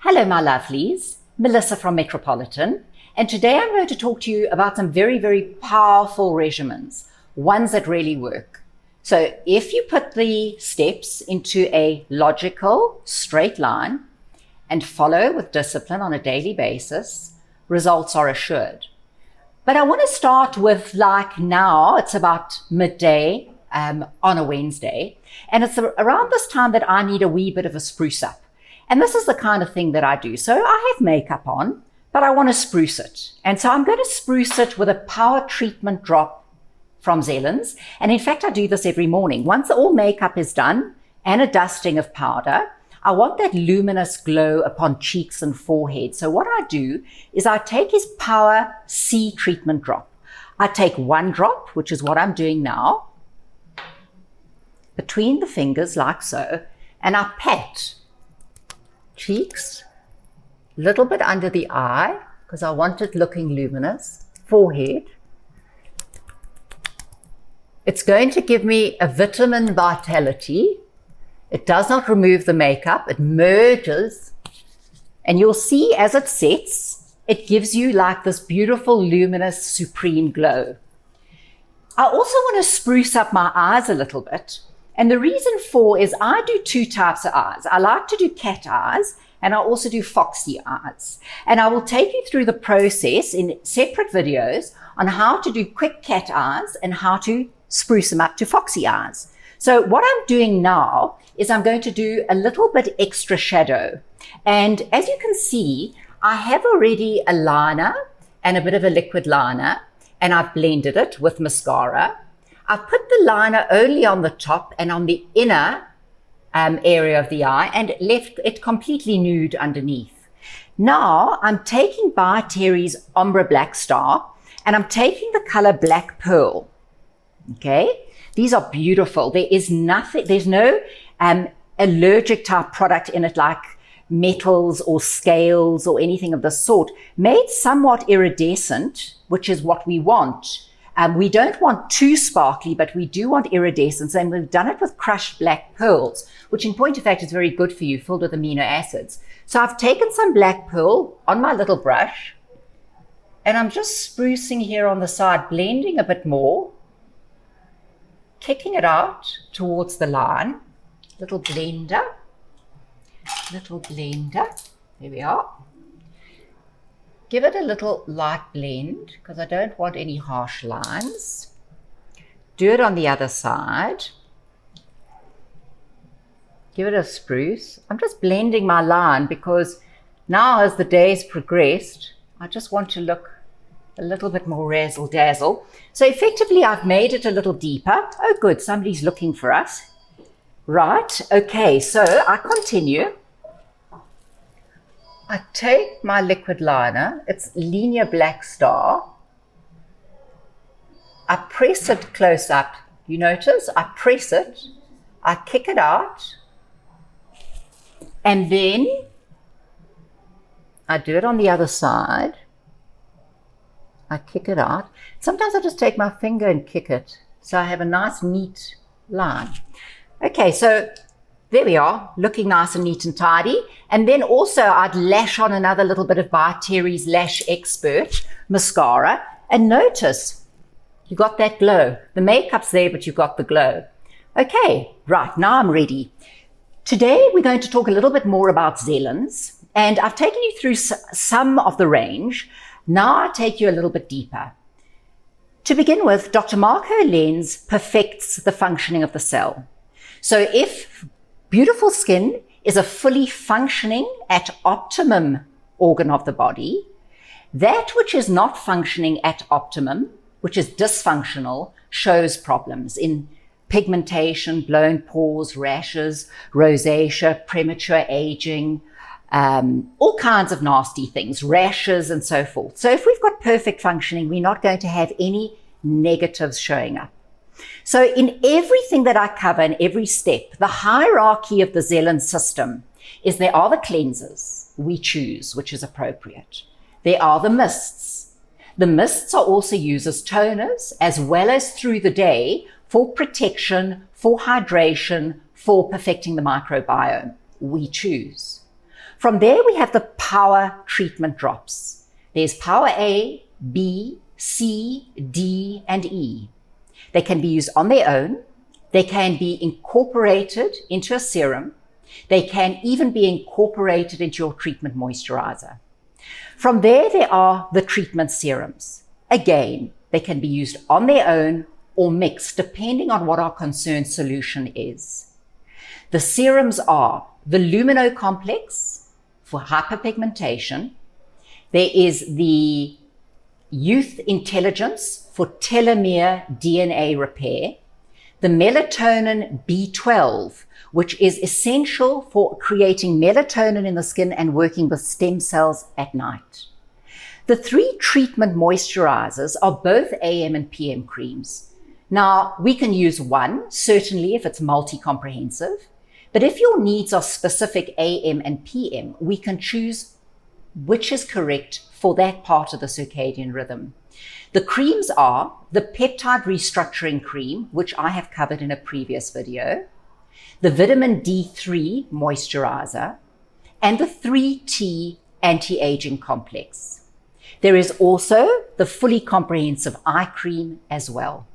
Hello, my lovelies. Melissa from Metropolitan. And today I'm going to talk to you about some very, very powerful regimens, ones that really work. So if you put the steps into a logical, straight line and follow with discipline on a daily basis, results are assured. But I want to start with, like, now, it's about midday on a Wednesday, and it's around this time that I need a wee bit of a spruce up. And this is the kind of thing that I do. So I have makeup on, but I want to spruce it. And so I'm going to spruce it with a power treatment drop from Zelens. And in fact, I do this every morning. Once all makeup is done and a dusting of powder, I want that luminous glow upon cheeks and forehead. So what I do is I take his Power C treatment drop. I take one drop, which is what I'm doing now, between the fingers like so, and I pat cheeks, a little bit under the eye, because I want it looking luminous, forehead. It's going to give me a vitamin vitality. It does not remove the makeup, it merges, and you'll see as it sets, it gives you like this beautiful, luminous, supreme glow. I also want to spruce up my eyes a little bit. And the reason for is I do two types of eyes. I like to do cat eyes, and I also do foxy eyes. And I will take you through the process in separate videos on how to do quick cat eyes and how to spruce them up to foxy eyes. So what I'm doing now is I'm going to do a little bit extra shadow. And as you can see, I have already a liner and a bit of a liquid liner, and I've blended it with mascara. I've put the liner only on the top and on the inner area of the eye and left it completely nude underneath. Now I'm taking by Terry's Ombre Blackstar, and I'm taking the color Black Pearl. Okay, these are beautiful. There is nothing, there's no allergic type product in it like metals or scales or anything of the sort. Made somewhat iridescent, which is what we want. We don't want too sparkly, but we do want iridescence, and we've done it with crushed black pearls, which in point of fact is very good for you, filled with amino acids. So I've taken some black pearl on my little brush, and I'm just sprucing here on the side, blending a bit more, kicking it out towards the line. Little blender, there we are. Give it a little light blend because I don't want any harsh lines. Do it on the other side. Give it a spruce. I'm just blending my line because now as the days progressed, I just want to look a little bit more razzle dazzle. So effectively I've made it a little deeper. Oh good, somebody's looking for us. Right, okay, so I continue. I take my liquid liner, it's Ligne Blackstar. I press it close up. You notice? I press it, I kick it out, and then I do it on the other side. I kick it out. Sometimes I just take my finger and kick it, so I have a nice, neat line. Okay, so there we are, looking nice and neat and tidy. And then also I'd lash on another little bit of by Terry's Lash Expert mascara. And notice, you got that glow. The makeup's there, but you've got the glow. Okay, right, now I'm ready. Today we're going to talk a little bit more about Zelens. And I've taken you through some of the range. Now I take you a little bit deeper. To begin with, Dr. Marco Lens perfects the functioning of the cell. So if beautiful skin is a fully functioning at optimum organ of the body, that which is not functioning at optimum, which is dysfunctional, shows problems in pigmentation, blown pores, rashes, rosacea, premature aging, all kinds of nasty things, rashes and so forth. So if we've got perfect functioning, we're not going to have any negatives showing up. So in everything that I cover in every step, the hierarchy of the Zelens system is there are the cleansers we choose, which is appropriate. There are the mists. The mists are also used as toners as well as through the day for protection, for hydration, for perfecting the microbiome. We choose. From there, we have the power treatment drops. There's power A, B, C, D, and E. They can be used on their own. They can be incorporated into a serum. They can even be incorporated into your treatment moisturizer. From there are the treatment serums. Again, they can be used on their own or mixed depending on what our concerned solution is. The serums are the Lumino Complex for hyperpigmentation. There is the Youth Intelligence for telomere DNA repair. The Melatonin B12, which is essential for creating melatonin in the skin and working with stem cells at night. The 3 treatment moisturizers are both AM and PM creams. Now, we can use one, certainly if it's multi-comprehensive, but if your needs are specific AM and PM, we can choose which is correct for that part of the circadian rhythm. The creams are the Peptide Restructuring Cream, which I have covered in a previous video, the Vitamin D3 Moisturizer, and the 3T Anti-Aging Complex. There is also the Fully Comprehensive Eye Cream as well.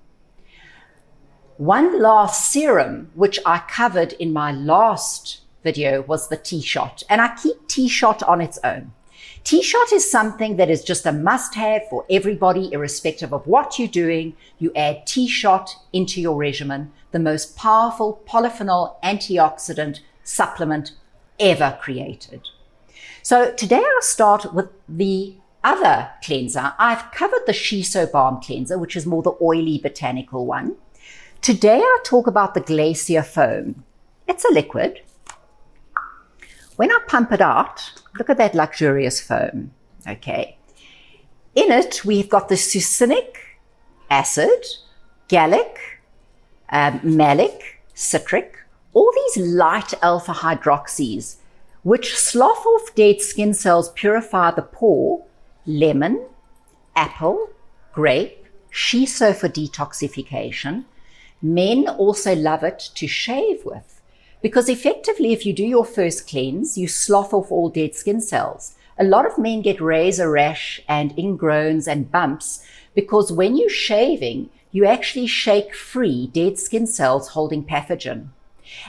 One last serum, which I covered in my last video, was the T-Shot, and I keep T-Shot on its own. T-Shot is something that is just a must-have for everybody, irrespective of what you're doing. You add T-Shot into your regimen, the most powerful polyphenol antioxidant supplement ever created. So today I'll start with the other cleanser. I've covered the Shiso Balm cleanser, which is more the oily botanical one. Today I'll talk about the Glacier foam. It's a liquid. When I pump it out, look at that luxurious foam. Okay. In it, we've got the succinic acid, gallic, malic, citric, all these light alpha hydroxys, which slough off dead skin cells, purify the pore, lemon, apple, grape, shiso for detoxification. Men also love it to shave with. Because effectively, if you do your first cleanse, you slough off all dead skin cells. A lot of men get razor rash and ingrowns and bumps because when you're shaving, you actually shake free dead skin cells holding pathogen.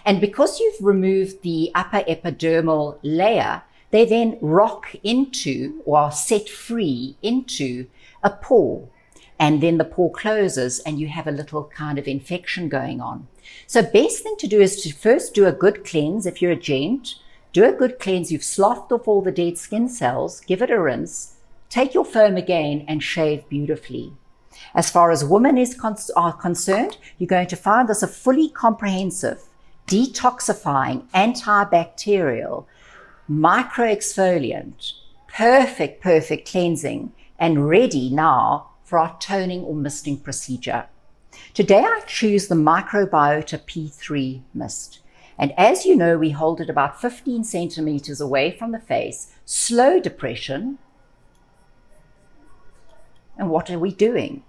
And because you've removed the upper epidermal layer, they then rock into or are set free into a pore. And then the pore closes and you have a little kind of infection going on. So best thing to do is to first do a good cleanse. If you're a gent, do a good cleanse. You've sloughed off all the dead skin cells, give it a rinse, take your foam again and shave beautifully. As far as women are concerned, you're going to find this a fully comprehensive, detoxifying, antibacterial, micro-exfoliant, perfect cleansing and ready now for our toning or misting procedure. Today I choose the Microbiota P3 mist. And as you know, we hold it about 15 centimeters away from the face, slow depression. And what are we doing?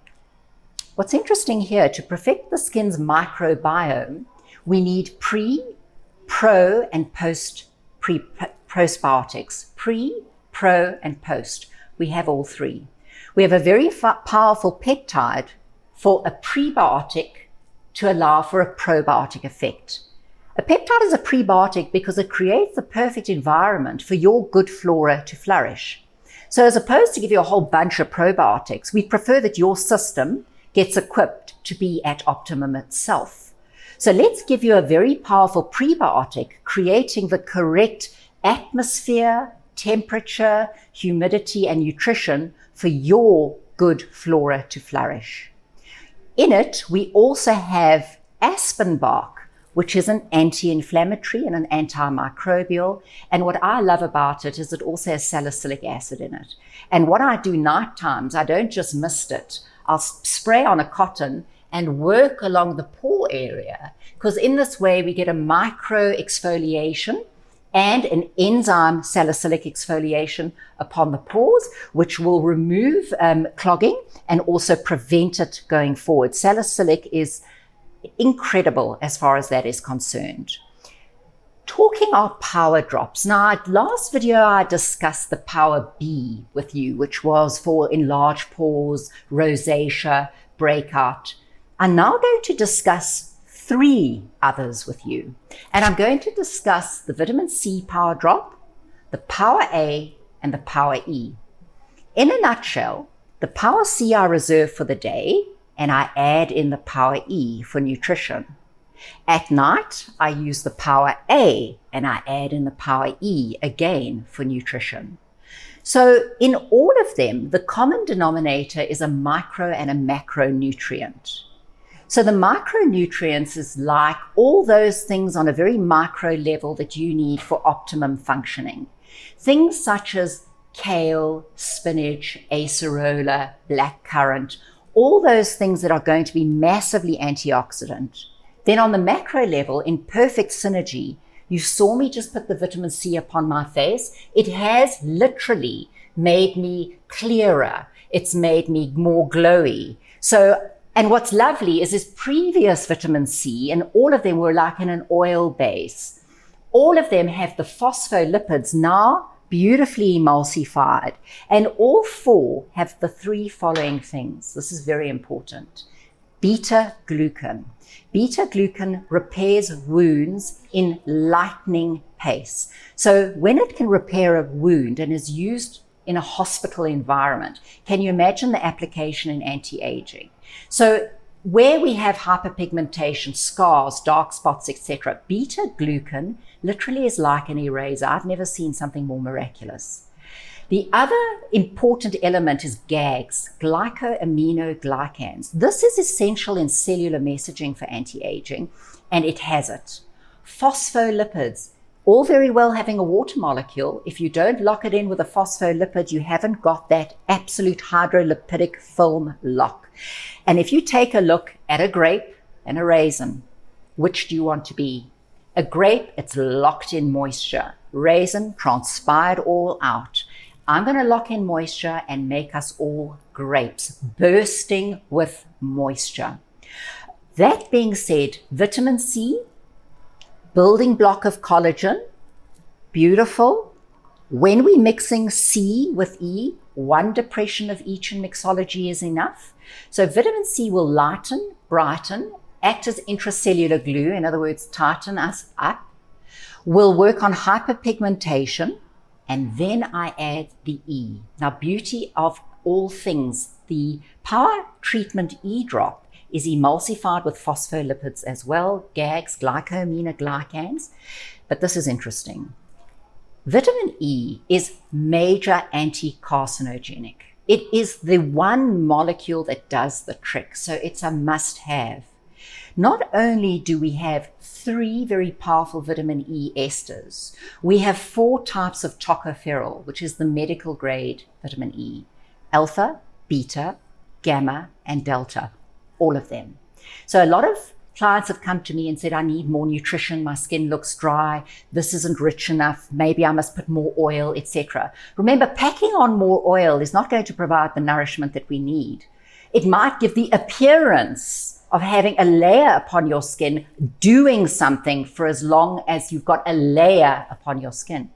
What's interesting here, to perfect the skin's microbiome, we need pre, pro, and post postbiotics. Pre, pro, and post. We have all 3. We have a very powerful peptide for a prebiotic to allow for a probiotic effect. A peptide is a prebiotic because it creates the perfect environment for your good flora to flourish. So as opposed to give you a whole bunch of probiotics, we prefer that your system gets equipped to be at optimum itself. So let's give you a very powerful prebiotic, creating the correct atmosphere, temperature, humidity, and nutrition for your good flora to flourish. In it, we also have aspen bark, which is an anti-inflammatory and an antimicrobial. And what I love about it is it also has salicylic acid in it. And what I do night times, I don't just mist it. I'll spray on a cotton and work along the pore area, because in this way we get a micro exfoliation and an enzyme salicylic exfoliation upon the pores, which will remove clogging and also prevent it going forward. Salicylic is incredible as far as that is concerned. talking our power drops. Now, last video, I discussed the power B with you, which was for enlarged pores, rosacea, breakout. I'm now going to discuss 3 others with you. And I'm going to discuss the vitamin C power drop, the power A, and the power E. In a nutshell, the power C I reserve for the day, and I add in the power E for nutrition. At night, I use the power A, and I add in the power E again for nutrition. So in all of them, the common denominator is a micro and a macronutrient. So the micronutrients is like all those things on a very micro level that you need for optimum functioning. Things such as kale, spinach, acerola, blackcurrant, all those things that are going to be massively antioxidant. Then on the macro level, in perfect synergy, you saw me just put the vitamin C upon my face. It has literally made me clearer. It's made me more glowy. So, and what's lovely is this previous vitamin C, and all of them were like in an oil base. All of them have the phospholipids now beautifully emulsified. And all 4 have the 3 following things. This is very important. Beta glucan. Beta glucan repairs wounds in lightning pace. So when it can repair a wound and is used in a hospital environment, can you imagine the application in anti-aging? So where we have hyperpigmentation, scars, dark spots, etc., beta glucan literally is like an eraser. I've never seen something more miraculous. The other important element is GAGs, glycoaminoglycans. This is essential in cellular messaging for anti-aging, and it has it. Phospholipids, all very well having a water molecule. If you don't lock it in with a phospholipid, you haven't got that absolute hydrolipidic film lock. And if you take a look at a grape and a raisin, which do you want to be? A grape, it's locked in moisture. Raisin, transpired all out. I'm going to lock in moisture and make us all grapes, bursting with moisture. That being said, vitamin C, building block of collagen, beautiful. When we're mixing C with E, 1 depression of each in mixology is enough. So vitamin C will lighten, brighten, act as intracellular glue, in other words, tighten us up, will work on hyperpigmentation, and then I add the E. Now, beauty of all things, the power treatment E drop is emulsified with phospholipids as well, GAGs, glycoaminoglycans, but this is interesting. Vitamin E is major anti-carcinogenic. It is the one molecule that does the trick, so it's a must-have. Not only do we have 3 very powerful vitamin E esters, we have 4 types of tocopherol, which is the medical grade vitamin E. Alpha, beta, gamma, and delta, all of them. So a lot of clients have come to me and said, I need more nutrition, my skin looks dry, this isn't rich enough, maybe I must put more oil, etc. Remember, packing on more oil is not going to provide the nourishment that we need. It might give the appearance of having a layer upon your skin, doing something for as long as you've got a layer upon your skin.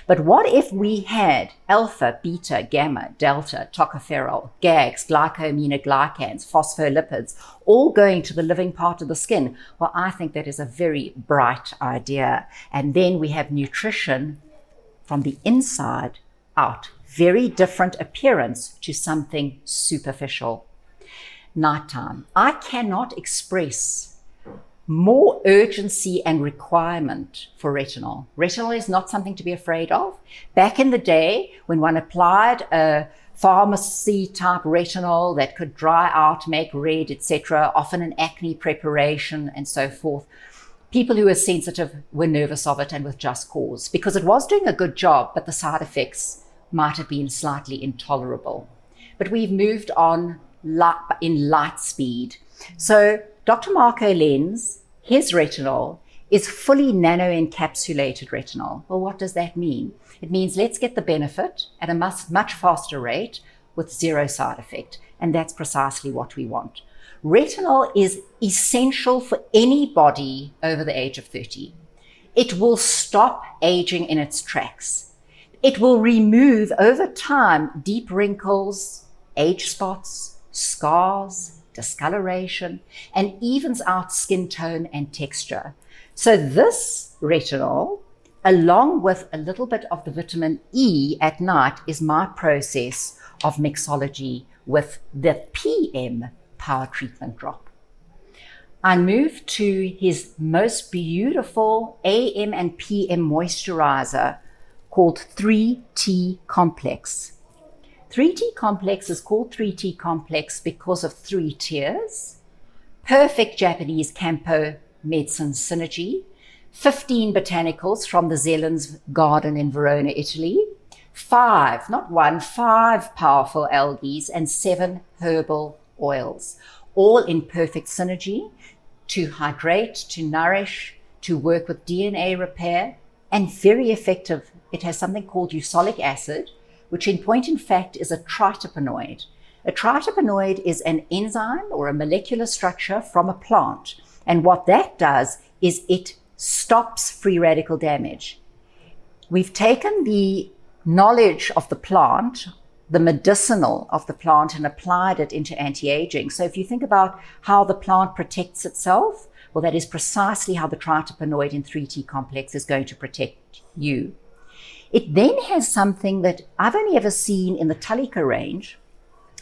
But what if we had alpha, beta, gamma, delta, tocopherol, GAGs, glycoaminoglycans, phospholipids, all going to the living part of the skin? Well, I think that is a very bright idea. And then we have nutrition from the inside out. Very different appearance to something superficial. Nighttime. I cannot express more urgency and requirement for retinol. Retinol is not something to be afraid of. Back in the day, when one applied a pharmacy type retinol that could dry out, make red, etc., often an acne preparation and so forth, people who were sensitive were nervous of it, and with just cause, because it was doing a good job, but the side effects might have been slightly intolerable. But we've moved on in light speed. So Dr. Marco Lenz, his retinol is fully nano-encapsulated retinol. Well, what does that mean? It means let's get the benefit at a much faster rate with 0 side effect. And that's precisely what we want. Retinol is essential for anybody over the age of 30. It will stop aging in its tracks. It will remove over time deep wrinkles, age spots, scars, discoloration, and evens out skin tone and texture. So this retinol, along with a little bit of the vitamin E at night, is my process of mixology with the PM Power Treatment Drop. I moved to his most beautiful AM and PM moisturizer called 3T Complex. 3T Complex is called 3T Complex because of 3 tiers. Perfect Japanese Campo medicine synergy. 15 botanicals from the Zelens garden in Verona, Italy. 5, not 1, 5 powerful algae and 7 herbal oils, all in perfect synergy to hydrate, to nourish, to work with DNA repair, and very effective. It has something called eusolic acid, which in point in fact is a tritopenoid. A tritopenoid is an enzyme or a molecular structure from a plant. And what that does is it stops free radical damage. We've taken the knowledge of the plant, the medicinal of the plant, and applied it into anti-aging. So if you think about how the plant protects itself, well, that is precisely how the tritopenoid in 3T complex is going to protect you. It then has something that I've only ever seen in the Talika range,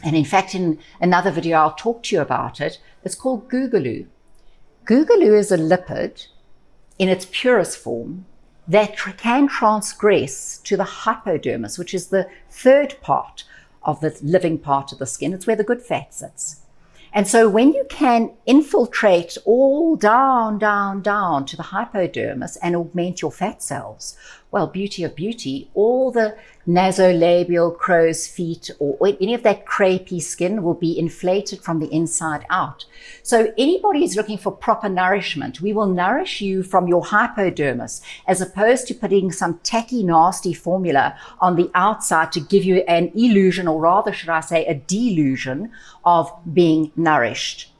and in fact in another video I'll talk to you about it. It's called Gougaloo. Gougaloo is a lipid in its purest form that can transgress to the hypodermis, which is the third part of the living part of the skin. It's where the good fat sits. And so when you can infiltrate all down to the hypodermis and augment your fat cells, well, beauty of beauty, all the nasolabial, crow's feet, or any of that crepey skin will be inflated from the inside out. So anybody who's looking for proper nourishment, we will nourish you from your hypodermis, as opposed to putting some tacky, nasty formula on the outside to give you an illusion, or rather, should I say, a delusion of being nourished.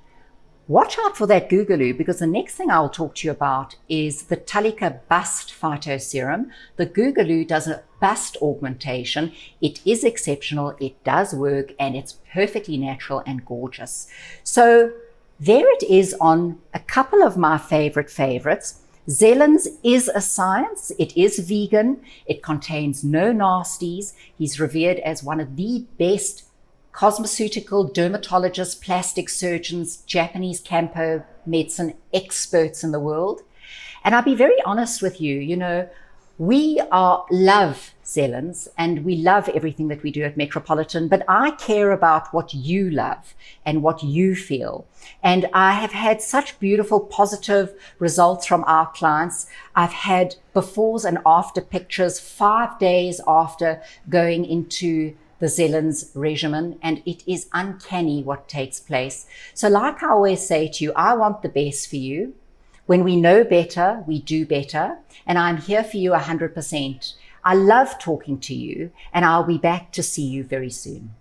Watch out for that Gougaloo, because the next thing I'll talk to you about is the Talika Bust Phytoserum. The Gougaloo does a bust augmentation. It is exceptional, it does work, and it's perfectly natural and gorgeous. So there it is on a couple of my favorites. Zelens is a science. It is vegan. It contains no nasties. He's revered as one of the best cosmeceutical, dermatologists, plastic surgeons, Japanese Campo medicine experts in the world. And I'll be very honest with you, we love Zelens and we love everything that we do at Metropolitan, but I care about what you love and what you feel. And I have had such beautiful positive results from our clients. I've had befores and after pictures 5 days after going into the Zelens regimen, and it is uncanny what takes place. So like I always say to you, I want the best for you. When we know better, we do better, and I'm here for you 100%. I love talking to you, and I'll be back to see you very soon.